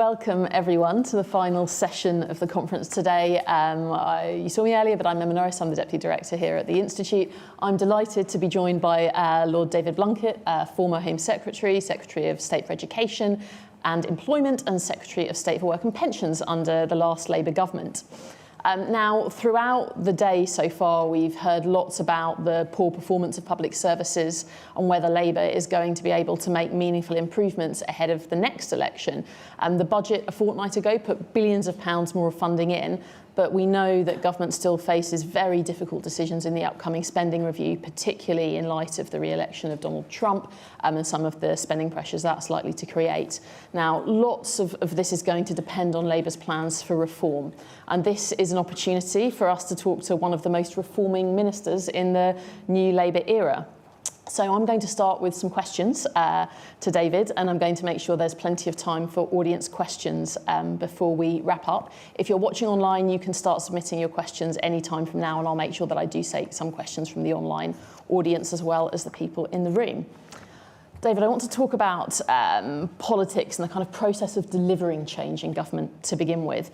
Welcome everyone to the final session of the conference today. You saw me earlier, but I'm Emma Norris. I'm the Deputy Director here at the Institute. I'm delighted to be joined by Lord David Blunkett, former Home Secretary, Secretary of State for Education and Employment and Secretary of State for Work and Pensions under the last Labour government. Now, throughout the day so far, we've heard lots about the poor performance of public services and whether Labour is going to be able to make meaningful improvements ahead of the next election. The budget a fortnight ago put billions of pounds more funding in, but we know that government still faces very difficult decisions in the upcoming spending review, particularly in light of the re-election of Donald Trump and some of the spending pressures that's likely to create. Now, lots of this is going to depend on Labour's plans for reform. And this is an opportunity for us to talk to one of the most reforming ministers in the new Labour era. So I'm going to start with some questions to David, and I'm going to make sure there's plenty of time for audience questions before we wrap up. If you're watching online, you can start submitting your questions any time from now, and I'll make sure that I do take some questions from the online audience as well as the people in the room. David, I want to talk about politics and the kind of process of delivering change in government to begin with.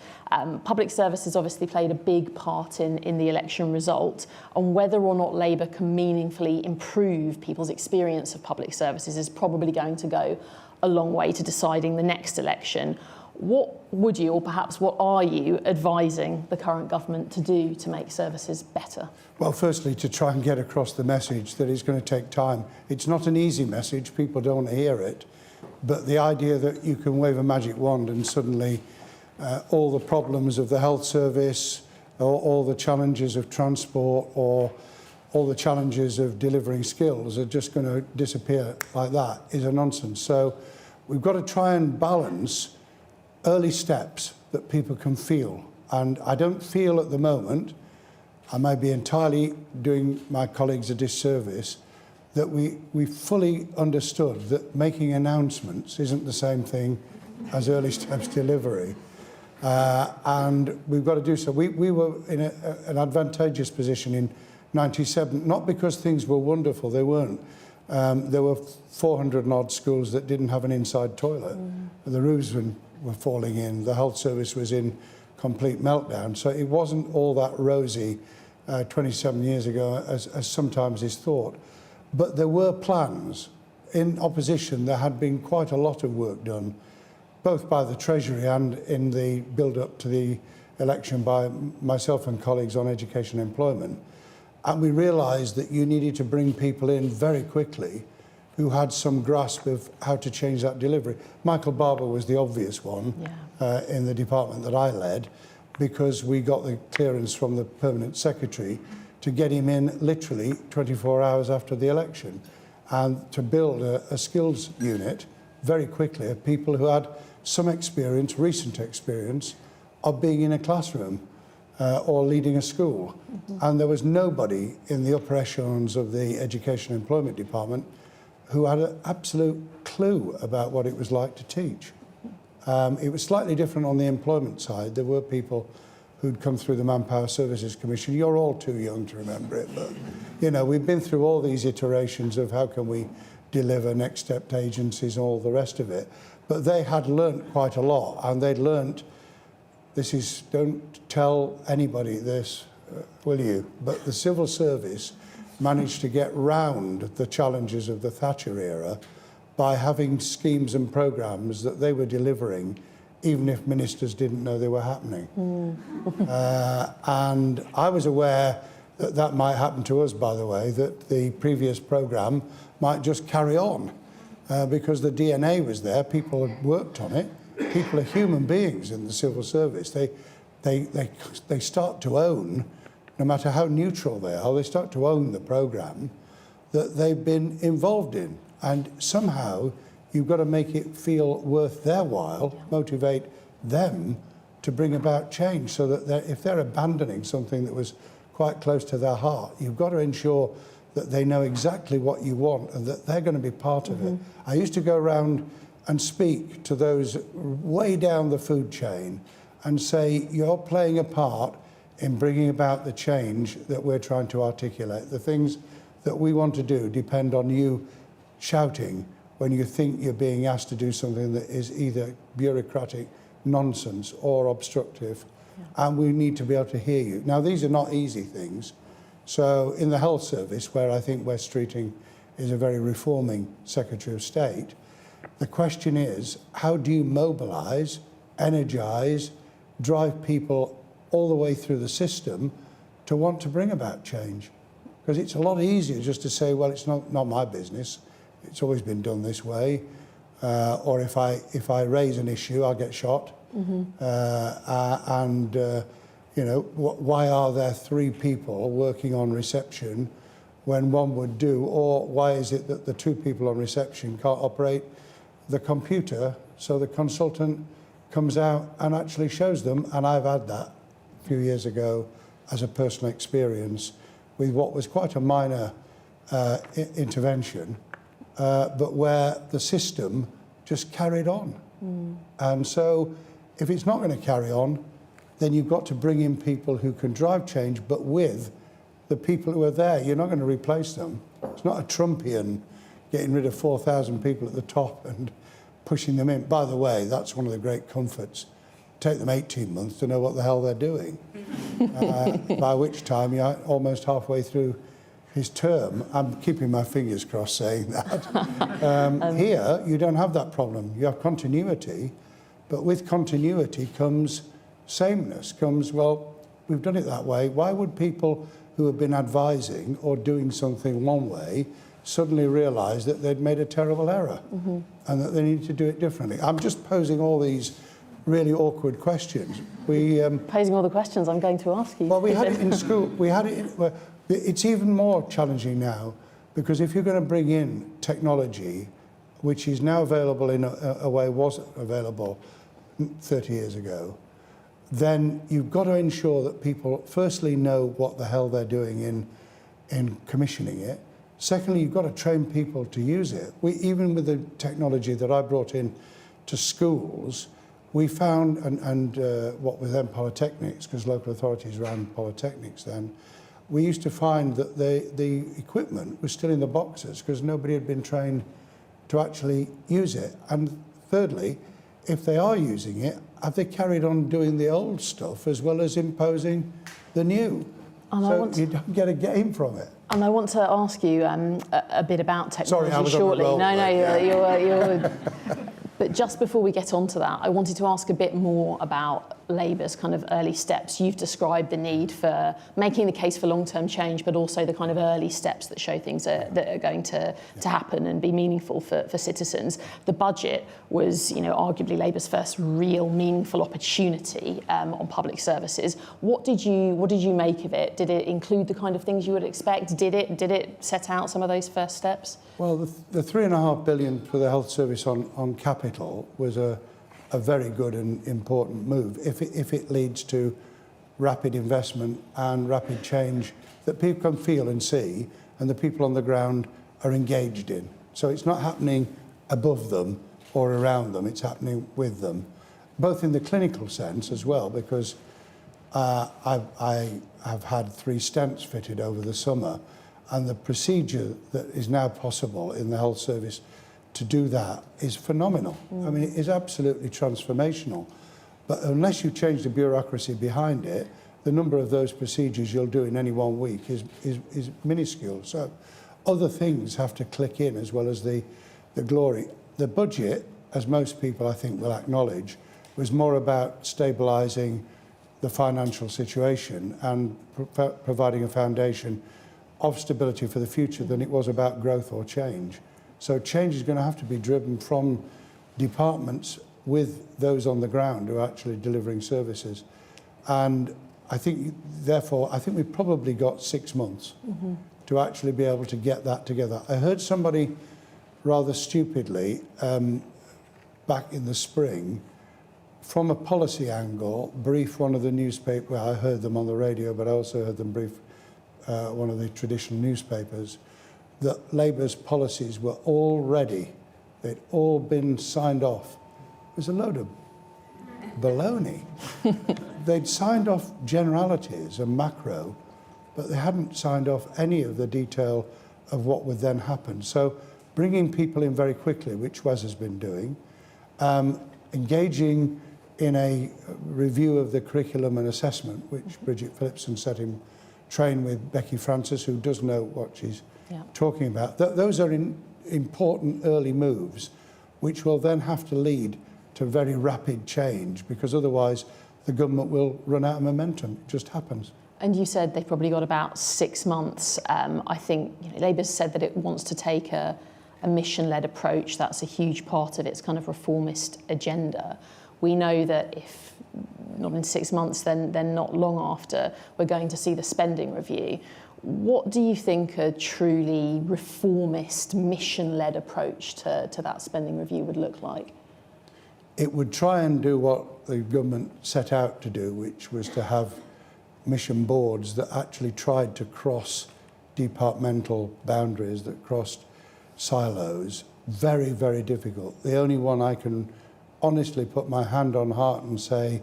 Public services obviously played a big part in the election result, and whether or not Labour can meaningfully improve people's experience of public services is probably going to go a long way to deciding the next election. What would you, or perhaps what are you, advising the current government to do to make services better? Well, firstly, to try and get across the message that it's going to take time. It's not an easy message, people don't want to hear it, but the idea that you can wave a magic wand and suddenly all the problems of the health service, or all the challenges of transport, or all the challenges of delivering skills are just going to disappear like that is a nonsense. So we've got to try and balance early steps that people can feel. And I don't feel at the moment, I may be entirely doing my colleagues a disservice, that we fully understood that making announcements isn't the same thing as early steps delivery. And we've got to do so. We were in an advantageous position in '97, not because things were wonderful, they weren't. There were 400 and odd schools that didn't have an inside toilet. The roofs were falling in, the health service was in complete meltdown. So it wasn't all that rosy 27 years ago as sometimes is thought. But there were plans. In opposition, there had been quite a lot of work done, both by the Treasury and in the build-up to the election by myself and colleagues on education and employment. And we realised that you needed to bring people in very quickly who had some grasp of how to change that delivery. Michael Barber was the obvious one in the department that I led, because we got the clearance from the permanent secretary to get him in literally 24 hours after the election and to build a skills unit very quickly of people who had some experience, recent experience, of being in a classroom or leading a school. And there was nobody in the upper echelons of the Education and Employment Department who had an absolute clue about what it was like to teach. It was slightly different on the employment side. There were people who'd come through the Manpower Services Commission. You're all too young to remember it, but you know, we've been through all these iterations of how can we deliver next step agencies and all the rest of it. But they had learnt quite a lot, and they'd learnt, this is, don't tell anybody this, will you? But the civil service managed to get round the challenges of the Thatcher era by having schemes and programmes that they were delivering even if ministers didn't know they were happening. And I was aware that that might happen to us, by the way, that the previous programme might just carry on because the DNA was there, people had worked on it. People are human beings in the civil service. They start to own, no matter how neutral they are, they start to own the programme that they've been involved in. And somehow you've got to make it feel worth their while, motivate them to bring about change, so that if they're abandoning something that was quite close to their heart, you've got to ensure that they know exactly what you want and that they're going to be part of it. I used to go around and speak to those way down the food chain and say, you're playing a part in bringing about the change that we're trying to articulate. The things that we want to do depend on you shouting, when you think you're being asked to do something that is either bureaucratic nonsense or obstructive, and we need to be able to hear you. Now, these are not easy things. So in the health service, where I think Wes Streeting is a very reforming Secretary of State, the question is, how do you mobilise, energise, drive people all the way through the system to want to bring about change? Because it's a lot easier just to say, well, it's not my business. It's always been done this way. Or if I raise an issue, I'll get shot. You know, why are there 3 people working on reception when one would do? Or why is it that the 2 people on reception can't operate the computer so the consultant comes out and actually shows them? And I've had that a few years ago as a personal experience with what was quite a minor intervention, but where the system just carried on. And so if it's not going to carry on, then you've got to bring in people who can drive change, but with the people who are there. You're not going to replace them. It's not a Trumpian getting rid of 4,000 people at the top and pushing them in. By the way, that's one of the great comforts. Take them 18 months to know what the hell they're doing. By which time you're almost halfway through his term. I'm keeping my fingers crossed saying that. Here, you don't have that problem. You have continuity, but with continuity comes sameness, comes, well, we've done it that way. Why would people who have been advising or doing something one way suddenly realise that they'd made a terrible error and that they need to do it differently? I'm just posing all these really awkward questions. Posing all the questions I'm going to ask you. Well, we had it in school. We had it. It's even more challenging now, because if you're going to bring in technology, which is now available in a way wasn't available 30 years ago, then you've got to ensure that people firstly know what the hell they're doing in commissioning it. Secondly, you've got to train people to use it. Even with the technology that I brought in to schools, we found, and what were then polytechnics, because local authorities ran polytechnics then, we used to find that the equipment was still in the boxes because nobody had been trained to actually use it. And thirdly, if they are using it, have they carried on doing the old stuff as well as imposing the new? So you don't get a gain from it. And I want to ask you a bit about technology. Sorry, I was shortly. On a roll, You're But just before we get onto that, I wanted to ask a bit more about Labour's kind of early steps. You've described the need for making the case for long-term change, but also the kind of early steps that show things that are going to happen and be meaningful for citizens. The budget was, you know, arguably Labour's first real meaningful opportunity on public services. What did you make of it? Did it include the kind of things you would expect? Did it set out some of those first steps? Well, the £3.5 billion for the health service on capital was a very good and important move if it leads to rapid investment and rapid change that people can feel and see and the people on the ground are engaged in. So it's not happening above them or around them, it's happening with them, both in the clinical sense as well, because I have had 3 stents fitted over the summer, and the procedure that is now possible in the health service to do that is phenomenal. I mean, it is absolutely transformational. But unless you change the bureaucracy behind it, the number of those procedures you'll do in any one week is minuscule. So other things have to click in as well as the glory. The budget, as most people I think will acknowledge, was more about stabilising the financial situation and providing a foundation of stability for the future than it was about growth or change. So change is going to have to be driven from departments with those on the ground who are actually delivering services. And I think, therefore, we've probably got 6 months to actually be able to get that together. I heard somebody rather stupidly back in the spring, from a policy angle, brief one of the newspapers. Well, I heard them on the radio, but I also heard them brief one of the traditional newspapers, that Labour's policies were all ready. They'd all been signed off. It was a load of baloney. They'd signed off generalities and macro, but they hadn't signed off any of the detail of what would then happen. So bringing people in very quickly, which Wes has been doing, engaging in a review of the curriculum and assessment, which Bridget Phillipson set him train with Becky Francis, who does know what she's talking about. Those are important early moves, which will then have to lead to very rapid change, because otherwise the government will run out of momentum. It just happens. And you said they've probably got about 6 months. I think Labour's said that it wants to take a mission-led approach. That's a huge part of its kind of reformist agenda. We know that if not in 6 months, then not long after, we're going to see the spending review. What do you think a truly reformist, mission-led approach to that spending review would look like? It would try and do what the government set out to do, which was to have mission boards that actually tried to cross departmental boundaries, that crossed silos. Very, very difficult. The only one I can honestly put my hand on heart and say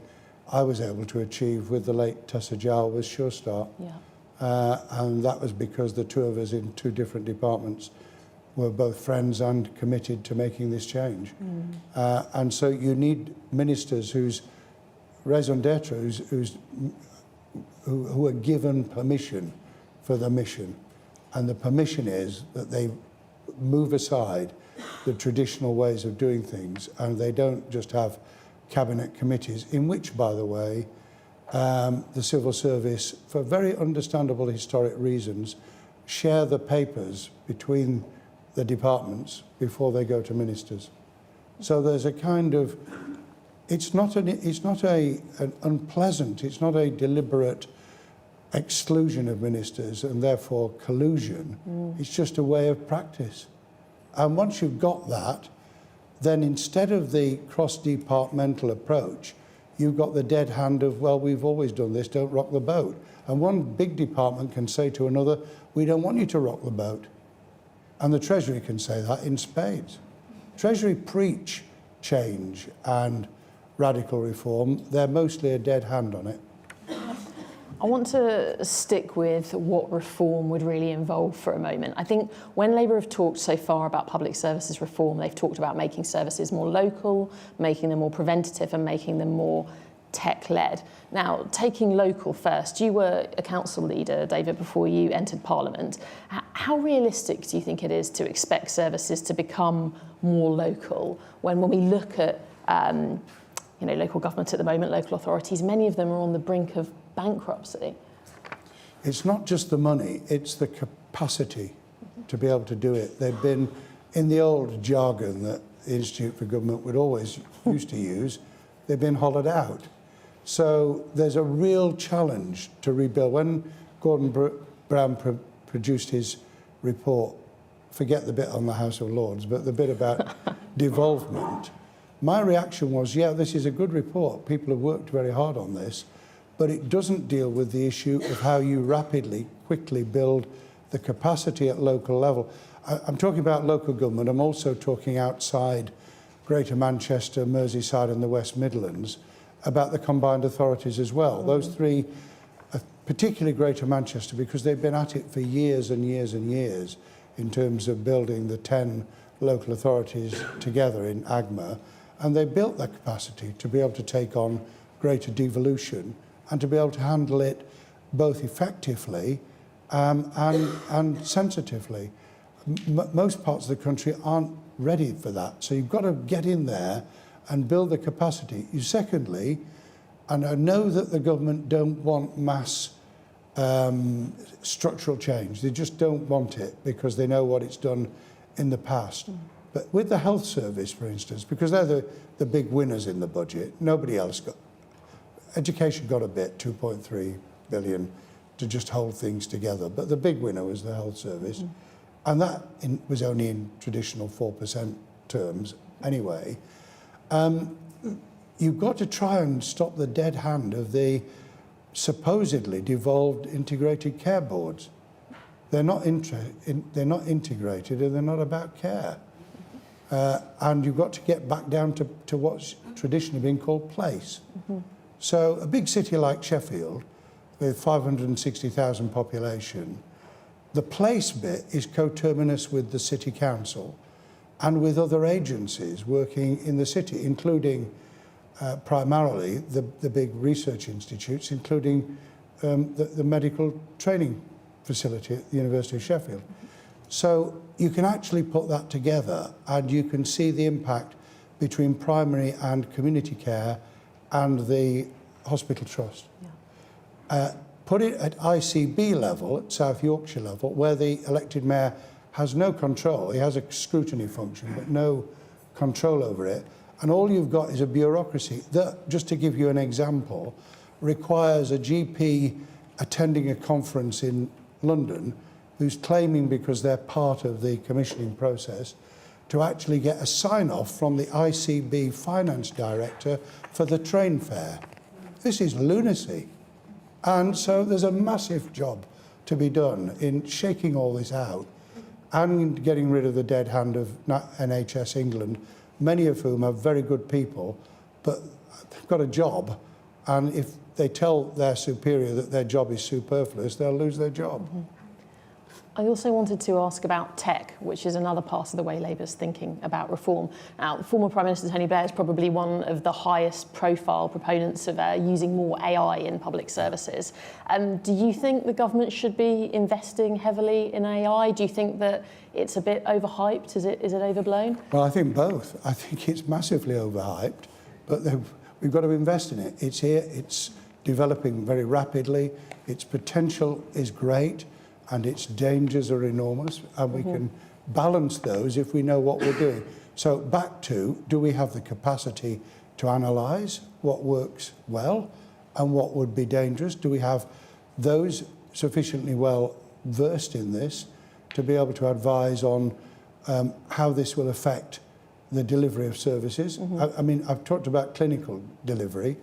I was able to achieve with the late Tessa Jowell was Sure Start. And that was because the two of us in two different departments were both friends and committed to making this change. And so you need ministers whose raison d'etre, who are given permission for the mission. And the permission is that they move aside the traditional ways of doing things, and they don't just have cabinet committees, in which, by the way, the civil service, for very understandable historic reasons, share the papers between the departments before they go to ministers. So there's a kind of, it's not an unpleasant, it's not a deliberate exclusion of ministers and therefore collusion. It's just a way of practice. And once you've got that, then instead of the cross-departmental approach, you've got the dead hand of, well, we've always done this, don't rock the boat. And one big department can say to another, we don't want you to rock the boat. And the Treasury can say that in spades. Treasury preach change and radical reform. They're mostly a dead hand on it. I want to stick with what reform would really involve for a moment. I think when Labour have talked so far about public services reform, they've talked about making services more local, making them more preventative and making them more tech-led. Now, taking local first, you were a council leader, David, before you entered Parliament. How realistic do you think it is to expect services to become more local when we look at local government at the moment, local authorities, many of them are on the brink of bankruptcy? It's not just the money, it's the capacity to be able to do it. They've been, in the old jargon that the Institute for Government would always used to use, they've been hollowed out. So there's a real challenge to rebuild. When Gordon Brown produced his report, forget the bit on the House of Lords, but the bit about devolvement, my reaction was, yeah, this is a good report. People have worked very hard on this, but it doesn't deal with the issue of how you rapidly, quickly build the capacity at local level. I'm talking about local government. I'm also talking outside Greater Manchester, Merseyside and the West Midlands about the combined authorities as well. Those three, particularly Greater Manchester, because they've been at it for years and years and years in terms of building the 10 local authorities together in AGMA. And they built that capacity to be able to take on greater devolution and to be able to handle it both effectively and sensitively. Most parts of the country aren't ready for that. So you've got to get in there and build the capacity. Secondly, and I know that the government don't want mass structural change. They just don't want it because they know what it's done in the past. But with the health service, for instance, because they're the big winners in the budget, nobody else got. Education got a bit, 2.3 billion, to just hold things together. But the big winner was the health service. And that was only in traditional 4% terms anyway. You've got to try and stop the dead hand of the supposedly devolved integrated care boards. They're not integrated and they're not about care. And you've got to get back down to what's traditionally been called place. So a big city like Sheffield, with 560,000 population, The place bit is coterminous with the city council and with other agencies working in the city, including primarily the big research institutes, including the medical training facility at the University of Sheffield. So you can actually put that together and you can see the impact between primary and community care and the hospital trust. Yeah. Put it at ICB level, at South Yorkshire level, where the elected mayor has no control. He has a scrutiny function, but no control over it. And all you've got is a bureaucracy that, just to give you an example, requires a GP attending a conference in London who's claiming, because they're part of the commissioning process, to actually get a sign-off from the ICB finance director for the train fare. This is lunacy. And so there's a massive job to be done in shaking all this out and getting rid of the dead hand of NHS England, many of whom are very good people, but they've got a job, and if they tell their superior that their job is superfluous, they'll lose their job. Mm-hmm. I also wanted to ask about tech, which is another part of the way Labour's thinking about reform. Now, the former Prime Minister Tony Blair is probably one of the highest profile proponents of using more AI in public services. Do you think the government should be investing heavily in AI? Do you think that it's a bit overhyped? Is it overblown? Well, I think both. I think it's massively overhyped, but we've got to invest in it. It's here, it's developing very rapidly, its potential is great, and its dangers are enormous, and we can balance those if we know what we're doing. So back to, do we have the capacity to analyse what works well and what would be dangerous? Do we have those sufficiently well versed in this to be able to advise on how this will affect the delivery of services? I mean, I've talked about clinical delivery,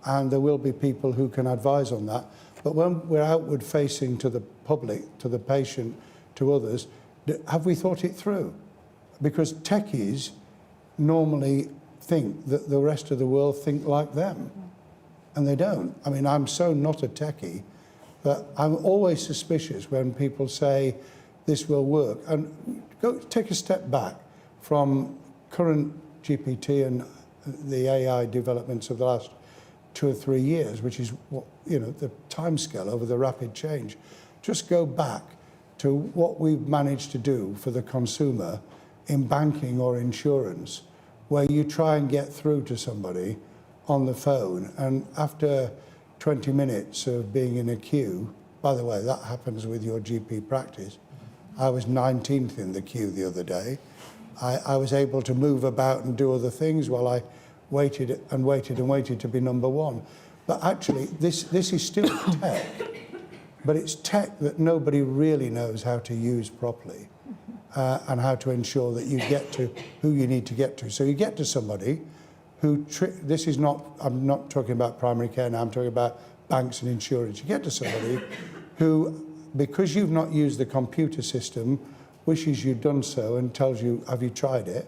and there will be people who can advise on that. But when we're outward facing to the public, to the patient, to others, have we thought it through? Because techies normally think that the rest of the world think like them, and they don't. I mean, I'm so not a techie, but I'm always suspicious when people say this will work. And go take a step back from current GPT and the AI developments of the last 2 or 3 years, which is what, you know, the timescale over the rapid change. Just go back to what we've managed to do for the consumer in banking or insurance, where you try and get through to somebody on the phone, and after 20 minutes of being in a queue, by the way, that happens with your GP practice. I was 19th in the queue the other day. I was able to move about and do other things while I waited and waited and waited to be number one. But actually, this is still tech, but it's tech that nobody really knows how to use properly, and how to ensure that you get to who you need to get to. So you get to somebody who, this is not, I'm not talking about primary care now, I'm talking about banks and insurance. You get to somebody who, because you've not used the computer system, wishes you'd done so and tells you, have you tried it?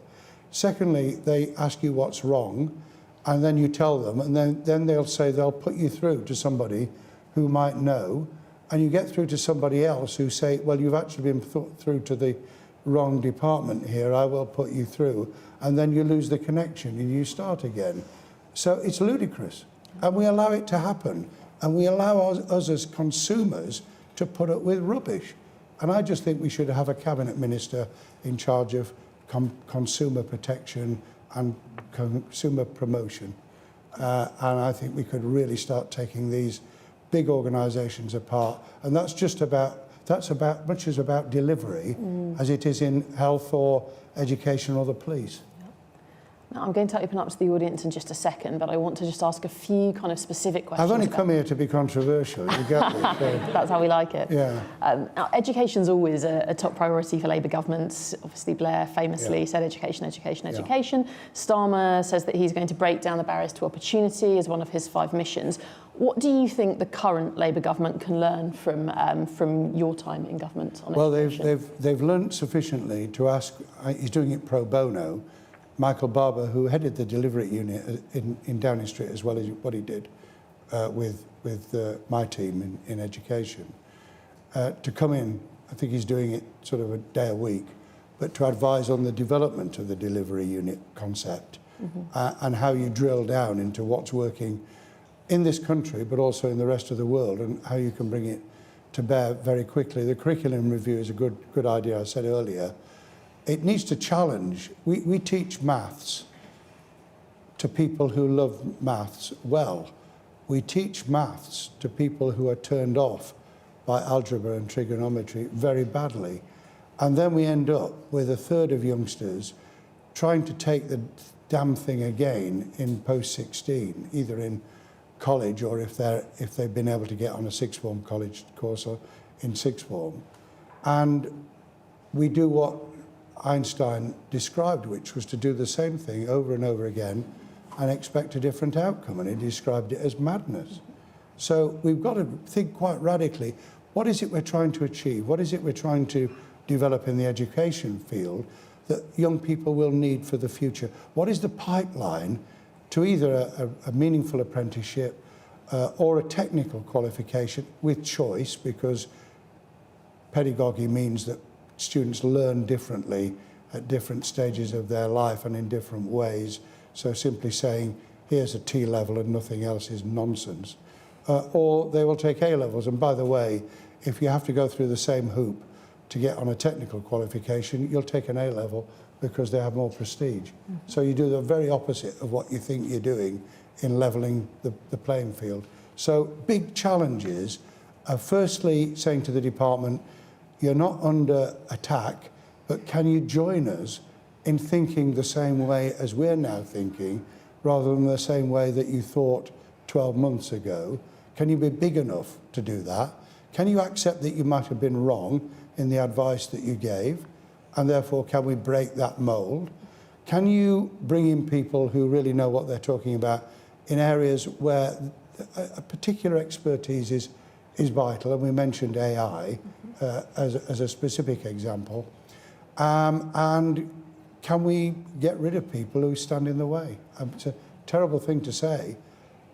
Secondly, they ask you what's wrong, and then you tell them, and then they'll say they'll put you through to somebody who might know, and you get through to somebody else who say, well, you've actually been through to the wrong department here, I will put you through, and then you lose the connection and you start again. So it's ludicrous, and we allow it to happen, and we allow us as consumers to put up with rubbish. And I just think we should have a cabinet minister in charge of consumer protection and consumer promotion. And I think we could really start taking these big organisations apart. And that's much as about delivery as it is in health or education or the police. Now, I'm going to open up to the audience in just a second, but I want to just ask a few kind of specific questions. I've only come here to be controversial, you get me? So. That's how we like it. Yeah. Now, education's always a top priority for Labour governments. Obviously, Blair famously said education, education, education. Yeah. Starmer says that he's going to break down the barriers to opportunity as one of his 5 missions. What do you think the current Labour government can learn from your time in government on education? Well, they've learnt sufficiently to ask. He's doing it pro bono. Michael Barber, who headed the delivery unit in Downing Street, as well as what he did with my team in education, to come in I think he's doing it sort of a day a week, but to advise on the development of the delivery unit concept and how you drill down into what's working in this country, but also in the rest of the world, and how you can bring it to bear very quickly. The curriculum review is a good idea, I said earlier. It needs to challenge. We teach maths to people who love maths well. We teach maths to people who are turned off by algebra and trigonometry very badly. And then we end up with a third of youngsters trying to take the damn thing again in post-16, either in college or if they've been able to get on a sixth form college course or in sixth form. And we do what Einstein described, which was to do the same thing over and over again and expect a different outcome, and he described it as madness. So we've got to think quite radically, what is it we're trying to achieve? What is it we're trying to develop in the education field that young people will need for the future? What is the pipeline to either a meaningful apprenticeship or a technical qualification with choice, because pedagogy means that students learn differently at different stages of their life and in different ways. So simply saying, here's a T level and nothing else is nonsense. Or they will take A levels. And by the way, if you have to go through the same hoop to get on a technical qualification, you'll take an A level because they have more prestige. So you do the very opposite of what you think you're doing in levelling the playing field. So big challenges are firstly saying to the department, you're not under attack, but can you join us in thinking the same way as we're now thinking, rather than the same way that you thought 12 months ago? Can you be big enough to do that? Can you accept that you might have been wrong in the advice that you gave, and therefore can we break that mould? Can you bring in people who really know what they're talking about in areas where a particular expertise is vital? And we mentioned AI as a specific example. And can we get rid of people who stand in the way? It's a terrible thing to say,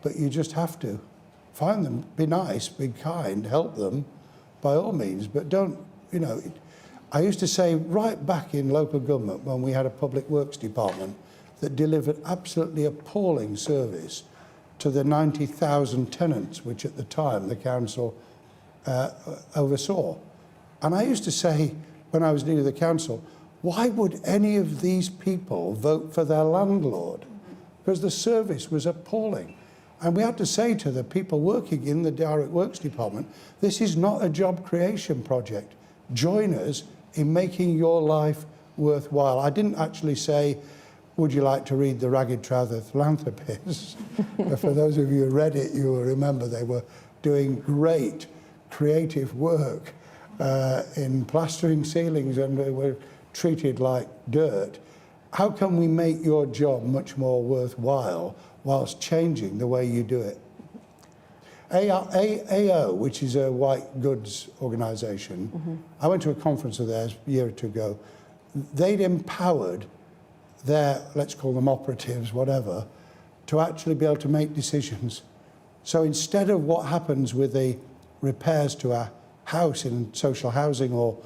but you just have to find them, be nice, be kind, help them by all means, but don't, you know, I used to say right back in local government when we had a public works department that delivered absolutely appalling service to the 90,000 tenants, which at the time the council oversaw. And I used to say, when I was leader of the council, why would any of these people vote for their landlord? Because the service was appalling. And we had to say to the people working in the direct works department, this is not a job creation project. Join us in making your life worthwhile. I didn't actually say, would you like to read The Ragged Trouser Philanthropist? For those of you who read it, you will remember they were doing great creative work in plastering ceilings, and they were treated like dirt. How can we make your job much more worthwhile whilst changing the way you do it? AO, which is a white goods organisation, I went to a conference of theirs a year or two ago. They'd empowered their, let's call them operatives, whatever, to actually be able to make decisions. So instead of what happens with the repairs to a house in social housing or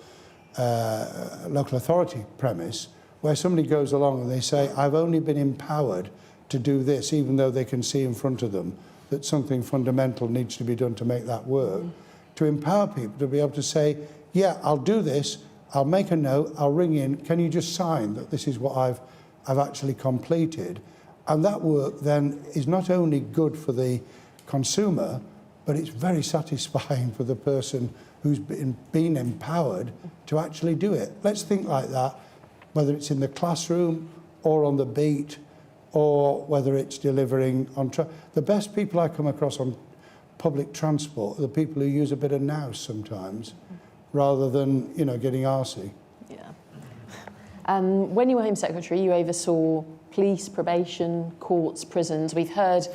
local authority premise, where somebody goes along and they say, I've only been empowered to do this, even though they can see in front of them that something fundamental needs to be done to make that work, to empower people to be able to say, yeah, I'll do this, I'll make a note, I'll ring in, can you just sign that this is what I've actually completed? And that work then is not only good for the consumer, but it's very satisfying for the person who's been empowered to actually do it. Let's think like that, whether it's in the classroom or on the beat, or whether it's delivering on the best people I come across on public transport are the people who use a bit of nous sometimes, rather than, you know, getting arsey. Yeah. When you were Home Secretary, you oversaw police, probation, courts, prisons. We've heard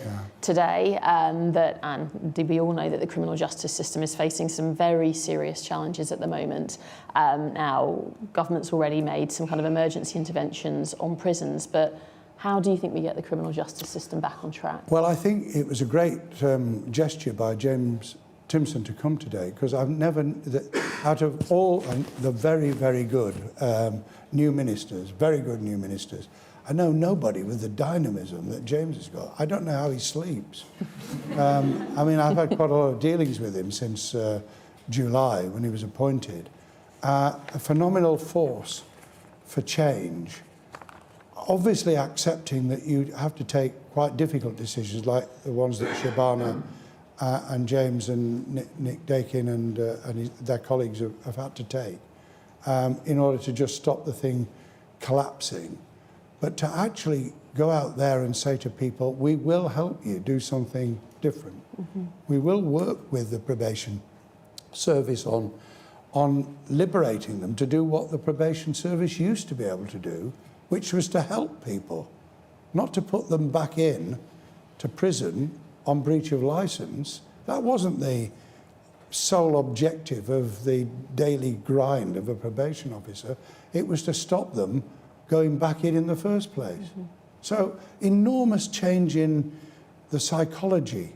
today that, and we all know that the criminal justice system is facing some very serious challenges at the moment. Now, government's already made some kind of emergency interventions on prisons, but how do you think we get the criminal justice system back on track? Well, I think it was a great gesture by James Timson to come today, because I've never, out of all the very, very good new ministers, very good new ministers, I know nobody with the dynamism that James has got. I don't know how he sleeps. I mean, I've had quite a lot of dealings with him since July when he was appointed. A phenomenal force for change. Obviously accepting that you have to take quite difficult decisions like the ones that Shabana and James and Nick Dakin and their colleagues have had to take in order to just stop the thing collapsing. But to actually go out there and say to people, we will help you do something different. Mm-hmm. We will work with the probation service on liberating them to do what the probation service used to be able to do, which was to help people, not to put them back in to prison on breach of licence. That wasn't the sole objective of the daily grind of a probation officer. It was to stop them going back in the first place. Mm-hmm. So enormous change in the psychology,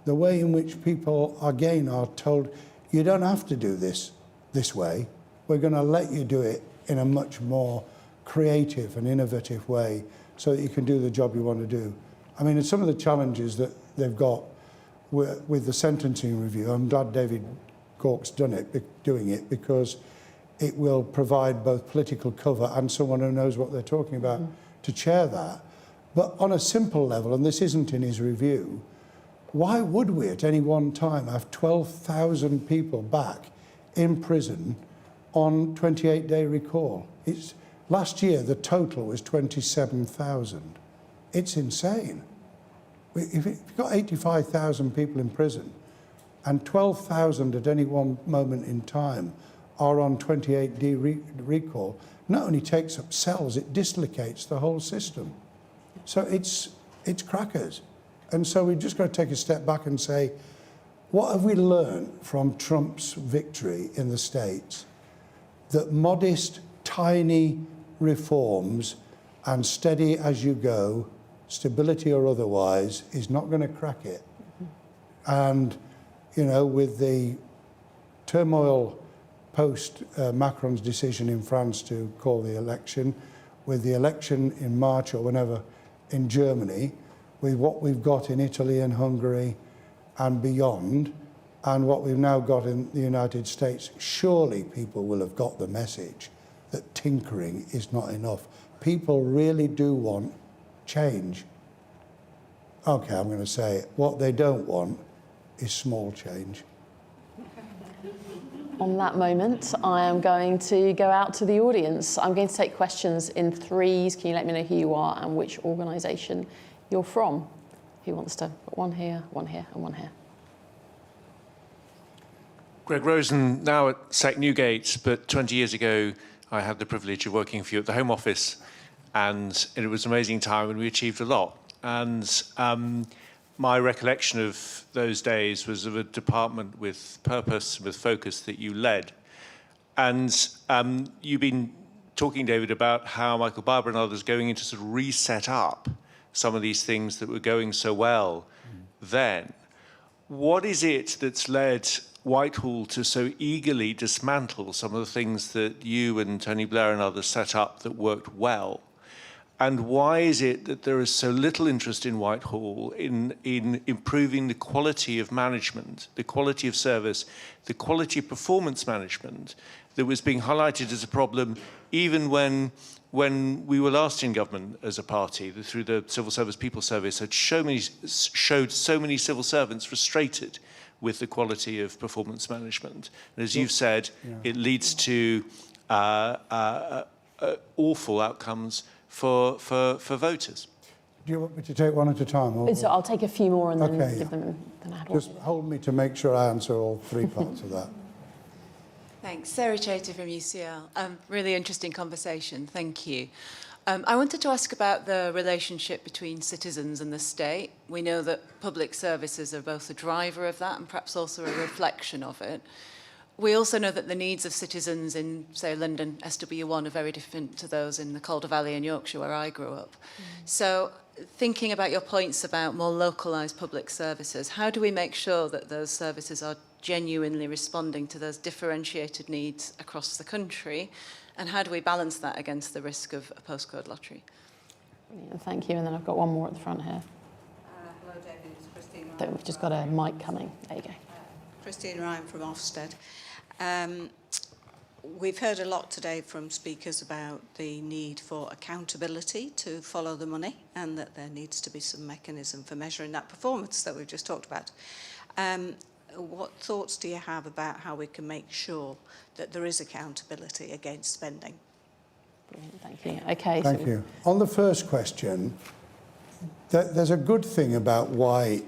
the way in which people again are told, you don't have to do this way. We're going to let you do it in a much more creative and innovative way so that you can do the job you want to do. I mean, some of the challenges that they've got with the sentencing review, I'm glad David Cork's doing it because it will provide both political cover and someone who knows what they're talking about to chair that. But on a simple level, and this isn't in his review, why would we at any one time have 12,000 people back in prison on 28-day recall? Last year, the total was 27,000. It's insane. If you've got 85,000 people in prison and 12,000 at any one moment in time are on 28-day recall, not only takes up cells, it dislocates the whole system. So it's crackers. And so we've just got to take a step back and say, what have we learned from Trump's victory in the States? That modest, tiny reforms and steady as you go, stability or otherwise, is not going to crack it. And, you know, with the turmoil post Macron's decision in France to call the election, with the election in March or whenever in Germany, with what we've got in Italy and Hungary and beyond, and what we've now got in the United States, surely people will have got the message that tinkering is not enough. People really do want change. Okay, I'm going to say it. What they don't want is small change. On that moment, I am going to go out to the audience. I'm going to take questions in threes. Can you let me know who you are and which organisation you're from? Who wants to put one here, and one here? Greg Rosen, now at SEC Newgate, but 20 years ago, I had the privilege of working for you at the Home Office, and it was an amazing time and we achieved a lot. And my recollection of those days was of a department with purpose, with focus that you led. And you've been talking, David, about how Michael Barber and others going in to sort of reset up some of these things that were going so well then. What is it that's led Whitehall to so eagerly dismantle some of the things that you and Tony Blair and others set up that worked well? And why is it that there is so little interest in Whitehall in improving the quality of management, the quality of service, the quality of performance management that was being highlighted as a problem even when we were last in government as a party, through the Civil Service People Service, had showed so many civil servants frustrated with the quality of performance management. And as you've said, it leads to awful outcomes for voters. Do you want me to take one at a time? Or? So I'll take a few more and then give them an add Just hold me to make sure I answer all three parts of that. Thanks. Sarah Chater from UCL. Really interesting conversation. Thank you. I wanted to ask about the relationship between citizens and the state. We know that public services are both a driver of that and perhaps also a reflection of it. We also know that the needs of citizens in, say, London SW1 are very different to those in the Calder Valley in Yorkshire, where I grew up. So thinking about your points about more localised public services, how do we make sure that those services are genuinely responding to those differentiated needs across the country? And how do we balance that against the risk of a postcode lottery? Brilliant, thank you. And then I've got one more at the front here. Hello, David. It's Christine Ryan. We've just got a mic coming. There you go. Christine Ryan from Ofsted. We've heard a lot today from speakers about the need for accountability to follow the money, and that there needs to be some mechanism for measuring that performance that we've just talked about. What thoughts do you have about how we can make sure that there is accountability against spending? Brilliant, thank you. Okay. Thank you. On the first question, there's a good thing about why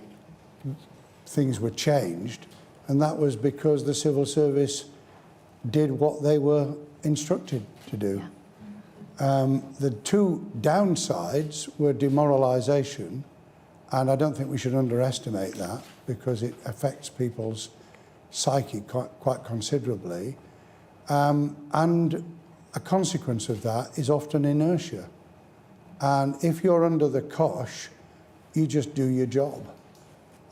things were changed, and that was because the civil service did what they were instructed to do. Yeah. The two downsides were demoralisation, and I don't think we should underestimate that because it affects people's psyche quite considerably. And a consequence of that is often inertia. And if you're under the cosh, you just do your job.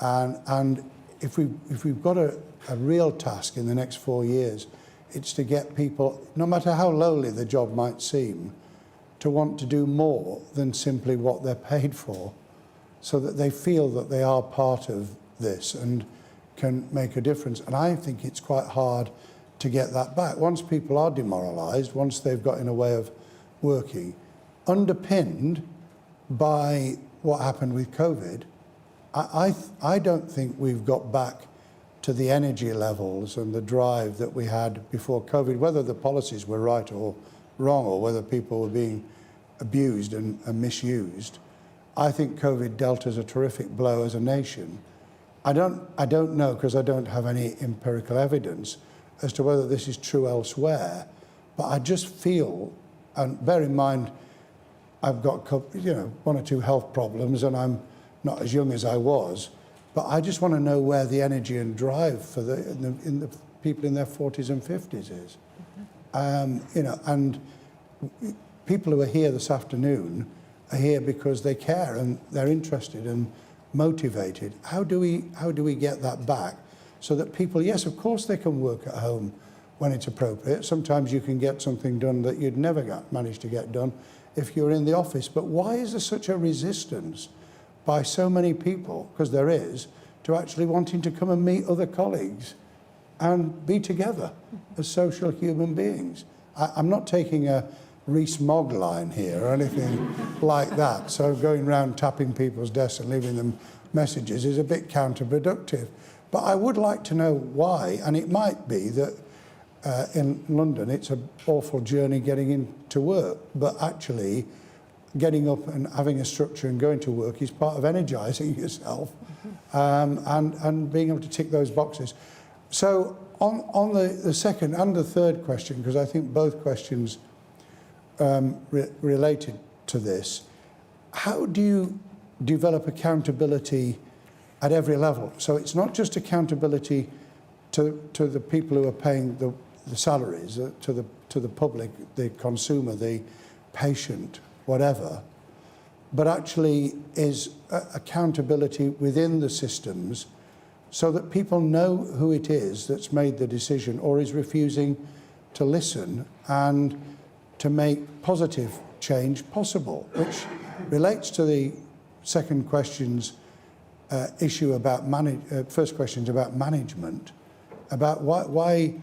And if we've got a real task in the next 4 years, it's to get people, no matter how lowly the job might seem, to want to do more than simply what they're paid for, so that they feel that they are part of this and can make a difference. And I think it's quite hard to get that back. Once people are demoralised, once they've got in a way of working, underpinned by what happened with COVID, I don't think we've got back to the energy levels and the drive that we had before COVID, whether the policies were right or wrong, or whether people were being abused and misused. I think COVID dealt us a terrific blow as a nation. I don't know, because I don't have any empirical evidence as to whether this is true elsewhere, but I just feel, and bear in mind, I've got, one or two health problems, and I'm not as young as I was, but I just want to know where the energy and drive for in the people in their 40s and 50s is. And people who are here this afternoon are here because they care and they're interested and motivated. How do we get that back so that people, yes, of course they can work at home when it's appropriate. Sometimes you can get something done that you'd never manage to get done if you're in the office. But why is there such a resistance by so many people, because there is, to actually wanting to come and meet other colleagues and be together as social human beings? I'm not taking a Rees-Mogg line here or anything like that. So going around tapping people's desks and leaving them messages is a bit counterproductive. But I would like to know why, and it might be that in London it's an awful journey getting into work, but actually getting up and having a structure and going to work is part of energising yourself, and being able to tick those boxes. So on the second and the third question, because I think both questions related to this, how do you develop accountability at every level? So it's not just accountability to the people who are paying the salaries, to the public, the consumer, the patient, whatever, but actually is accountability within the systems, so that people know who it is that's made the decision or is refusing to listen and to make positive change possible, which relates to the second question's issue about first question's about management, about why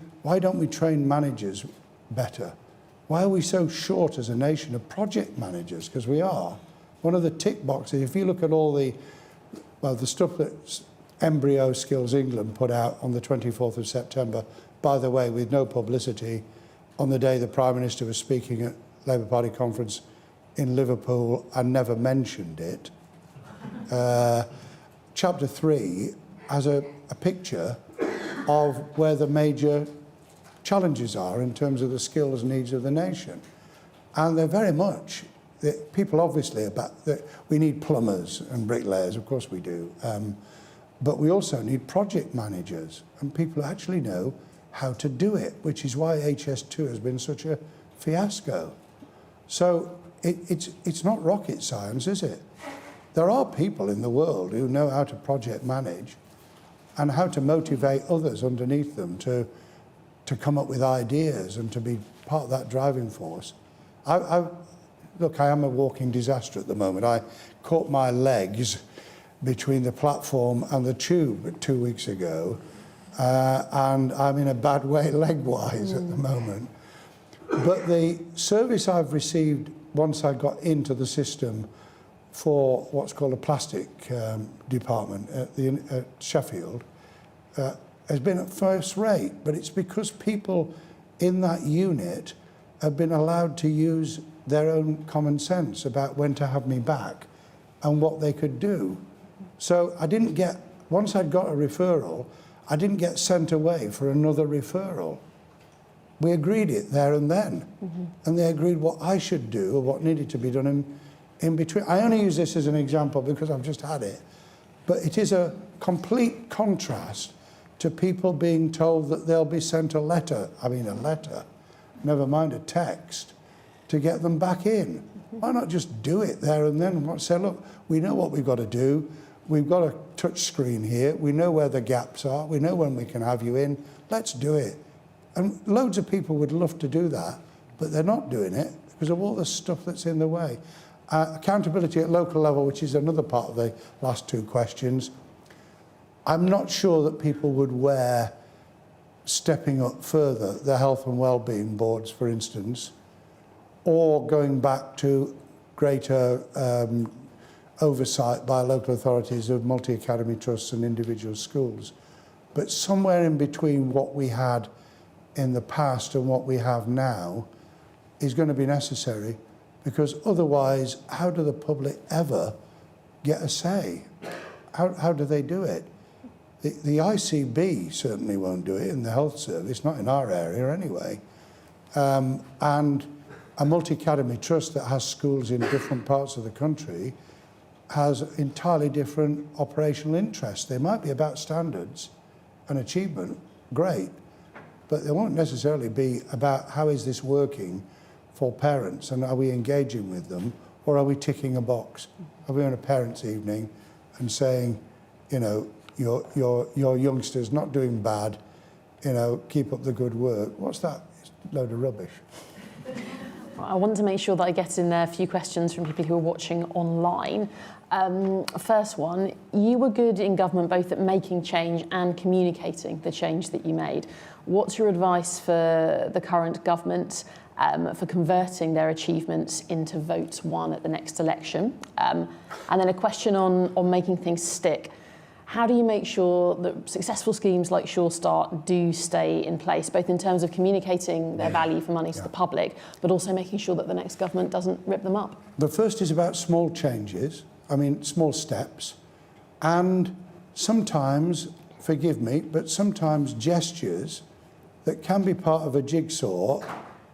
don't we train managers better? Why are we so short as a nation of project managers? Because we are. One of the tick boxes, if you look at all the stuff that Embryo Skills England put out on the 24th of September, by the way, with no publicity, on the day the Prime Minister was speaking at Labour Party conference in Liverpool and never mentioned it. Chapter 3 has a picture of where the major challenges are in terms of the skills needs of the nation. And they're very much, people obviously we need plumbers and bricklayers, of course we do, but we also need project managers and people who actually know how to do it, which is why HS2 has been such a fiasco. So it's not rocket science, is it? There are people in the world who know how to project manage and how to motivate others underneath them to come up with ideas and to be part of that driving force. Look, I am a walking disaster at the moment. I caught my legs between the platform and the tube 2 weeks ago, and I'm in a bad way leg-wise at the moment. But the service I've received once I got into the system for what's called a plastic department at Sheffield has been at first rate, but it's because people in that unit have been allowed to use their own common sense about when to have me back and what they could do. So I didn't get, once I'd got a referral, I didn't get sent away for another referral. We agreed it there and then. And they agreed what I should do or what needed to be done in between. I only use this as an example because I've just had it. But it is a complete contrast to people being told that they'll be sent a letter, never mind a text, to get them back in. Why not just do it there and then and say, look, we know what we've got to do. We've got a touch screen here. We know where the gaps are. We know when we can have you in. Let's do it. And loads of people would love to do that, but they're not doing it because of all the stuff that's in the way. Accountability at local level, which is another part of the last two questions. I'm not sure that people would wear stepping up further the health and wellbeing boards, for instance, or going back to greater oversight by local authorities of multi-academy trusts and individual schools. But somewhere in between what we had in the past and what we have now is going to be necessary, because otherwise, how do the public ever get a say? How do they do it? The ICB certainly won't do it in the health service, not in our area anyway. And a multi-academy trust that has schools in different parts of the country has entirely different operational interests. They might be about standards and achievement, great, but they won't necessarily be about how is this working for parents and are we engaging with them, or are we ticking a box? Are we on a parents' evening and saying, you know, your youngster's not doing bad, you know, keep up the good work. What's that? It's a load of rubbish. I want to make sure that I get in there a few questions from people who are watching online. First one, you were good in government both at making change and communicating the change that you made. What's your advice for the current government for converting their achievements into votes won at the next election? And then a question on making things stick. How do you make sure that successful schemes like Sure Start do stay in place, both in terms of communicating their value for money to the public, but also making sure that the next government doesn't rip them up? The first is about small changes, small steps, and sometimes, forgive me, but sometimes gestures that can be part of a jigsaw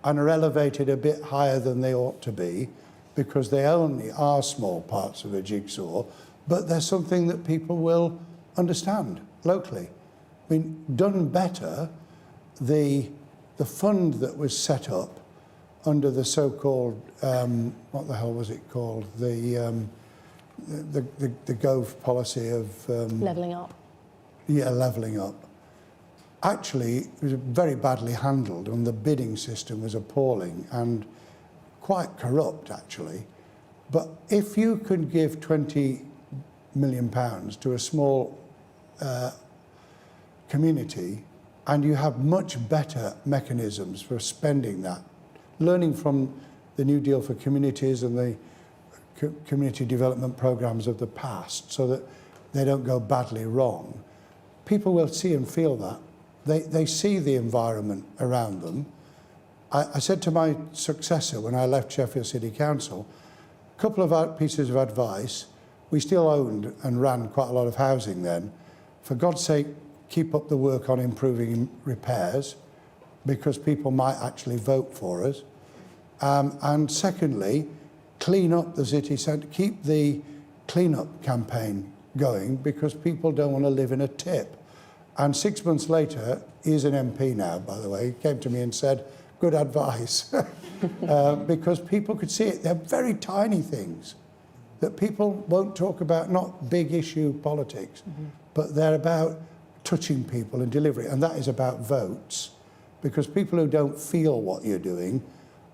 and are elevated a bit higher than they ought to be because they only are small parts of a jigsaw, but they're something that people will understand locally. Done better, the fund that was set up under the so-called, what the hell was it called? The Gove policy of... levelling up. Yeah, levelling up. Actually, it was very badly handled and the bidding system was appalling and quite corrupt, actually. But if you could give £20 million to a small community and you have much better mechanisms for spending that, learning from the New Deal for Communities and the community development programs of the past so that they don't go badly wrong, people will see and feel that. They see the environment around them. I said to my successor when I left Sheffield City Council, a couple of pieces of advice. We still owned and ran quite a lot of housing then. For God's sake, keep up the work on improving repairs because people might actually vote for us. And secondly, clean up the city centre, keep the clean-up campaign going because people don't want to live in a tip. And 6 months later, he's an MP now, by the way, he came to me and said, good advice, because people could see it. They're very tiny things. that people won't talk about, not big issue politics, but they're about touching people and delivery, and that is about votes, because people who don't feel what you're doing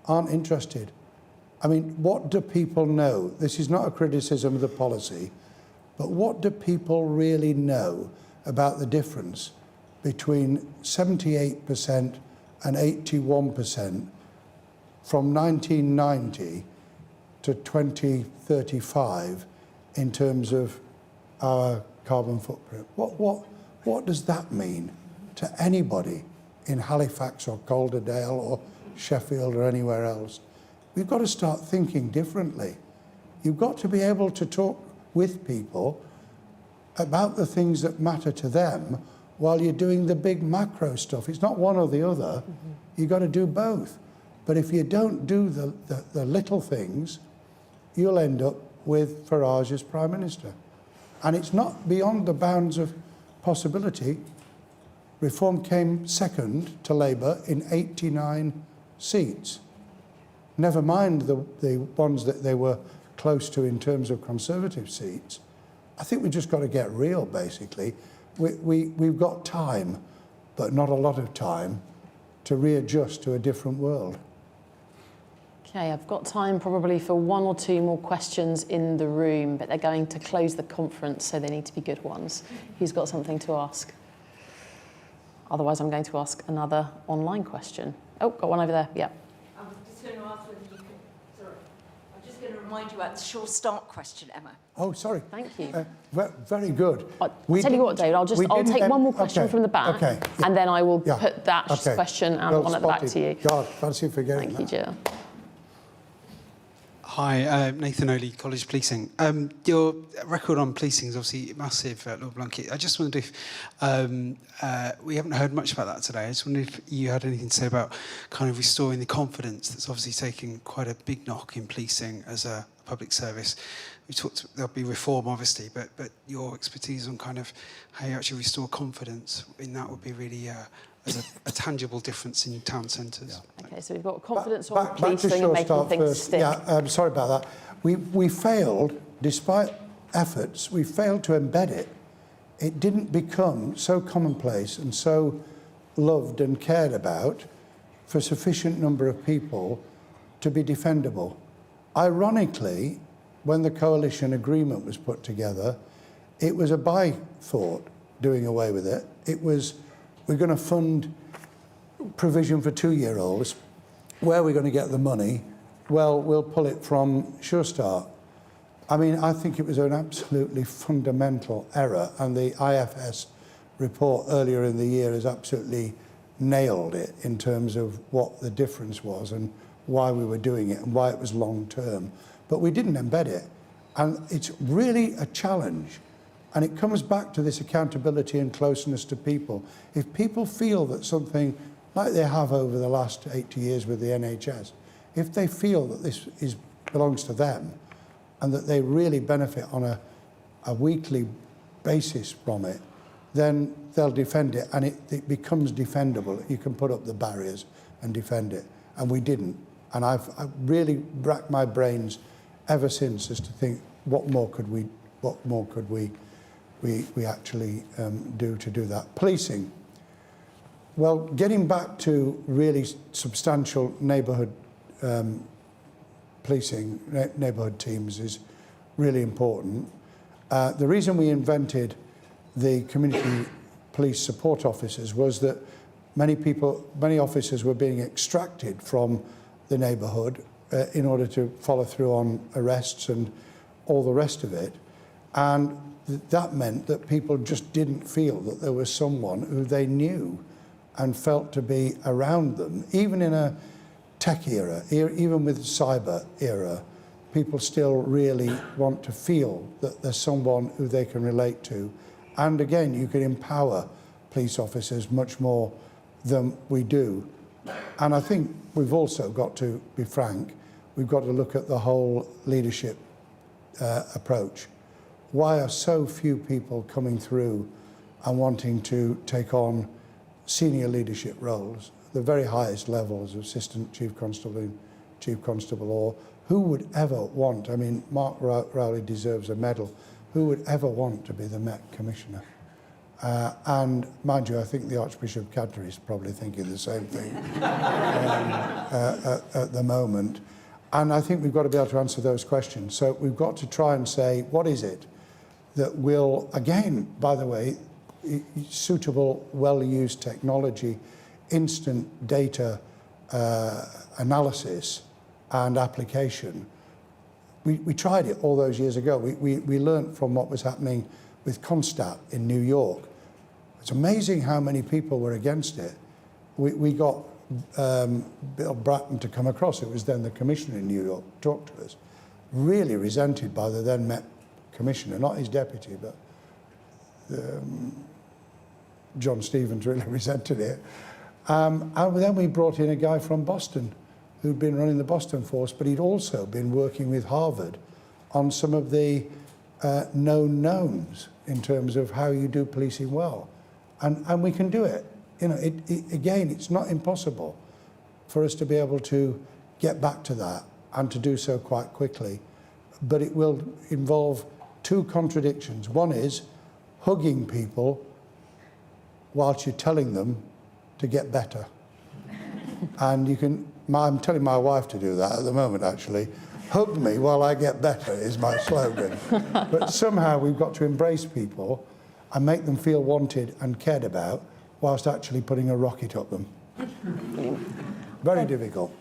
aren't interested. I mean, what do people know? This is not a criticism of the policy, but what do people really know about the difference between 78% and 81% from 1990 to 2035 in terms of our carbon footprint? What does that mean to anybody in Halifax or Calderdale or Sheffield or anywhere else? We've got to start thinking differently. You've got to be able to talk with people about the things that matter to them while you're doing the big macro stuff. It's not one or the other. You've got to do both. But if you don't do the little things, you'll end up with Farage as Prime Minister. And it's not beyond the bounds of possibility. Reform came second to Labour in 89 seats. Never mind the ones that they were close to in terms of Conservative seats. I think we've just got to get real, basically. We've got time, but not a lot of time, to readjust to a different world. Okay, I've got time probably for one or two more questions in the room, but they're going to close the conference, so they need to be good ones. Who's got something to ask? Otherwise, I'm going to ask another online question. Oh, got one over there, yeah. I'm just going to ask whether you can, sorry, I'm just going to remind you about the sure start question, Emma. Oh, sorry. Thank you. Very good. I'll tell you what, David, I'll take one more question from the back, and then I will put that question and one at the back to you. God, fancy forgetting Thank you, Jill. Hi, Nathan Oley, College Policing. Your record on policing is obviously massive, Lord Blunkett. I just wondered if, we haven't heard much about that today. I just wondered if you had anything to say about kind of restoring the confidence that's obviously taking quite a big knock in policing as a public service. We talked, there'll be reform obviously, but your expertise on kind of how you actually restore confidence in that would be really as a tangible difference in town centres. Yeah. Okay, so we've got confidence on policing and making things first. stick. Yeah, I'm sorry about that. We failed, despite efforts, we failed to embed it. It didn't become so commonplace and so loved and cared about for a sufficient number of people to be defendable. Ironically, when the coalition agreement was put together, it was a by-thought doing away with it. It was, we're going to fund provision for 2-year-olds. Where are we going to get the money? Well, we'll pull it from Sure Start. I mean, I think it was an absolutely fundamental error, and the IFS report earlier in the year has absolutely nailed it in terms of what the difference was and why we were doing it and why it was long-term. But we didn't embed it, and it's really a challenge. And it comes back to this accountability and closeness to people. If people feel that something, like they have over the last 80 years with the NHS, if they feel that this belongs to them and that they really benefit on a weekly basis from it, then they'll defend it, and it becomes defendable. You can put up the barriers and defend it, and we didn't. And I've really racked my brains ever since as to think, what more could we actually do to do that. Policing. Well, getting back to really substantial neighbourhood policing, neighbourhood teams is really important. The reason we invented the community police support officers was that many officers were being extracted from the neighbourhood in order to follow through on arrests and all the rest of it. And that meant that people just didn't feel that there was someone who they knew and felt to be around them. Even in a tech era, even with cyber era, people still really want to feel that there's someone who they can relate to. And again, you can empower police officers much more than we do. And I think we've also got to be frank, we've got to look at the whole leadership approach. Why are so few people coming through and wanting to take on senior leadership roles, the very highest levels of assistant chief constable or who would ever want, I mean, Mark Rowley deserves a medal, who would ever want to be the Met Commissioner? And mind you, I think the Archbishop of Canterbury is probably thinking the same thing at the moment. And I think we've got to be able to answer those questions. So we've got to try and say, what is it that will, again, by the way, suitable, well-used technology, instant data analysis and application. We tried it all those years ago. We learned from what was happening with Constat in New York. It's amazing how many people were against it. We got Bill Bratton to come across, it was then the commissioner in New York, talked to us, really resented by the then Met Commissioner, not his deputy, but John Stevens really resented it. And then we brought in a guy from Boston who'd been running the Boston force, but he'd also been working with Harvard on some of the known knowns in terms of how you do policing well. And we can do it. You know, again, it's not impossible for us to be able to get back to that and to do so quite quickly. But it will involve two contradictions. One is hugging people whilst you're telling them to get better. And you can, I'm telling my wife to do that at the moment, actually. Hug me while I get better is my slogan. But somehow we've got to embrace people and make them feel wanted and cared about whilst actually putting a rocket up them. Very difficult.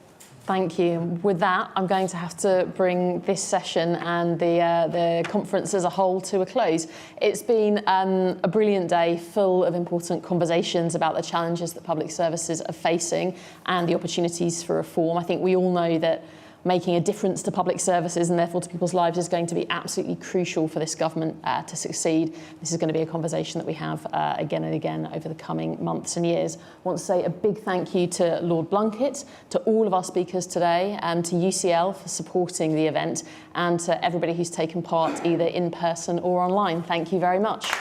Thank you. With that, I'm going to have to bring this session and the conference as a whole to a close. It's been a brilliant day full of important conversations about the challenges that public services are facing and the opportunities for reform. I think we all know that making a difference to public services and therefore to people's lives is going to be absolutely crucial for this government to succeed. This is going to be a conversation that we have again and again over the coming months and years. I want to say a big thank you to Lord Blunkett, to all of our speakers today, to UCL for supporting the event, and to everybody who's taken part either in person or online. Thank you very much.